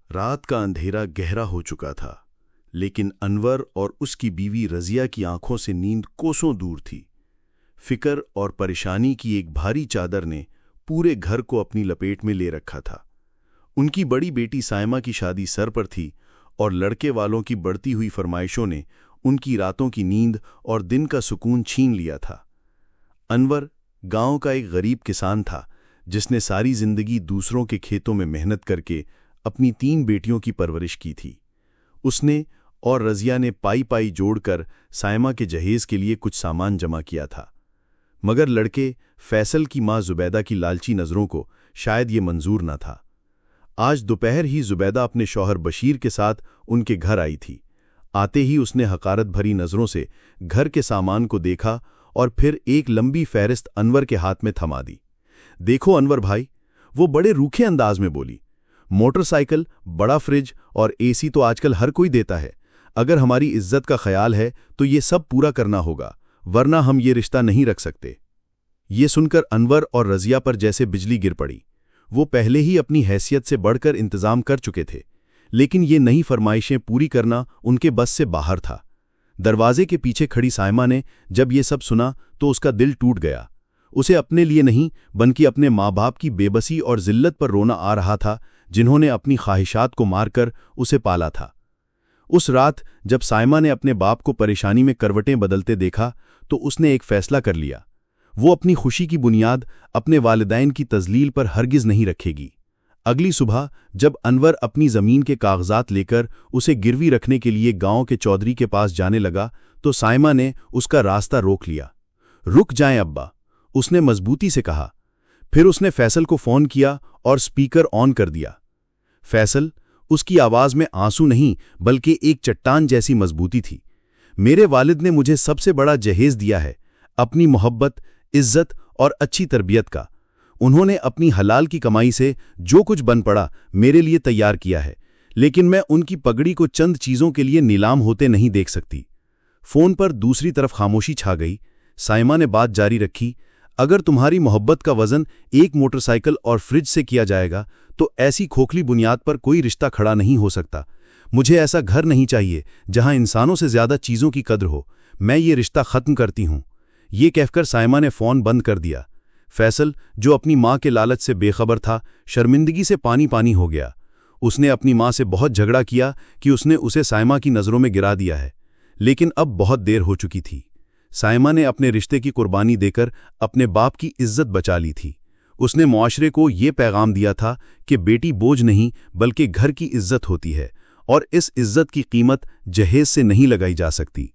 رات کا اندھیرا گہرا ہو چکا تھا، لیکن انور اور اس کی بیوی رضیہ کی آنکھوں سے نیند کوسوں دور تھی۔ فکر اور پریشانی کی ایک بھاری چادر نے پورے گھر کو اپنی لپیٹ میں لے رکھا تھا۔ ان کی بڑی بیٹی سائمہ کی شادی سر پر تھی اور لڑکے والوں کی بڑھتی ہوئی فرمائشوں نے ان کی راتوں کی نیند اور دن کا سکون چھین لیا تھا۔ انور گاؤں کا ایک غریب کسان تھا جس نے ساری زندگی دوسروں کے کھیتوں میں محنت کر کے اپنی 3 بیٹیوں کی پرورش کی تھی۔ اس نے اور رضیہ نے پائی پائی جوڑ کر سائمہ کے جہیز کے لیے کچھ سامان جمع کیا تھا، مگر لڑکے فیصل کی ماں زبیدہ کی لالچی نظروں کو شاید یہ منظور نہ تھا۔ آج دوپہر ہی زبیدہ اپنے شوہر بشیر کے ساتھ ان کے گھر آئی تھی۔ آتے ہی اس نے حقارت بھری نظروں سے گھر کے سامان کو دیکھا اور پھر ایک لمبی فہرست انور کے ہاتھ میں تھما دی۔ دیکھو انور بھائی، وہ بڑے روکھے انداز میں بولی، موٹر سائیکل، بڑا فریج اور اے سی تو آج کل ہر کوئی دیتا ہے۔ اگر ہماری عزت کا خیال ہے تو یہ سب پورا کرنا ہوگا، ورنہ ہم یہ رشتہ نہیں رکھ سکتے۔ یہ سن کر انور اور رضیہ پر جیسے بجلی گر پڑی۔ وہ پہلے ہی اپنی حیثیت سے بڑھ کر انتظام کر چکے تھے، لیکن یہ نئی فرمائشیں پوری کرنا ان کے بس سے باہر تھا۔ دروازے کے پیچھے کھڑی سائمہ نے جب یہ سب سنا تو اس کا دل ٹوٹ گیا۔ اسے اپنے لیے نہیں بلکہ اپنے ماں باپ کی بے بسی اور ذلت پر رونا آ رہا تھا، جنہوں نے اپنی خواہشات کو مار کر اسے پالا تھا۔ اس رات جب سائمہ نے اپنے باپ کو پریشانی میں کروٹیں بدلتے دیکھا تو اس نے ایک فیصلہ کر لیا۔ وہ اپنی خوشی کی بنیاد اپنے والدین کی تذلیل پر ہرگز نہیں رکھے گی۔ اگلی صبح جب انور اپنی زمین کے کاغذات لے کر اسے گروی رکھنے کے لیے گاؤں کے چودھری کے پاس جانے لگا تو سائمہ نے اس کا راستہ روک لیا۔ رک جائیں ابا، اس نے مضبوطی سے کہا۔ پھر اس نے فیصل کو فون کیا اور سپیکر آن کر دیا۔ فیصل، اس کی آواز میں آنسو نہیں بلکہ ایک چٹان جیسی مضبوطی تھی۔ میرے والد نے مجھے سب سے بڑا جہیز دیا ہے، اپنی محبت، عزت اور اچھی تربیت کا۔ انہوں نے اپنی حلال کی کمائی سے جو کچھ بن پڑا میرے لیے تیار کیا ہے، لیکن میں ان کی پگڑی کو چند چیزوں کے لیے نیلام ہوتے نہیں دیکھ سکتی۔ فون پر دوسری طرف خاموشی چھا گئی۔ سائمہ نے بات جاری رکھی، اگر تمہاری محبت کا وزن ایک موٹر سائیکل اور فریج سے کیا جائے گا تو ایسی کھوکھلی بنیاد پر کوئی رشتہ کھڑا نہیں ہو سکتا۔ مجھے ایسا گھر نہیں چاہیے جہاں انسانوں سے زیادہ چیزوں کی قدر ہو۔ میں یہ رشتہ ختم کرتی ہوں۔ یہ کہہ کر سائمہ نے فون بند کر دیا۔ فیصل، جو اپنی ماں کے لالچ سے بے خبر تھا، شرمندگی سے پانی پانی ہو گیا۔ اس نے اپنی ماں سے بہت جھگڑا کیا کہ اس نے اسے سائمہ کی نظروں میں گرا دیا ہے، لیکن اب بہت دیر ہو چکی تھی۔ سائمہ نے اپنے رشتے کی قربانی دے کر اپنے باپ کی عزت بچا لی تھی۔ اس نے معاشرے کو یہ پیغام دیا تھا کہ بیٹی بوجھ نہیں بلکہ گھر کی عزت ہوتی ہے، اور اس عزت کی قیمت جہیز سے نہیں لگائی جا سکتی۔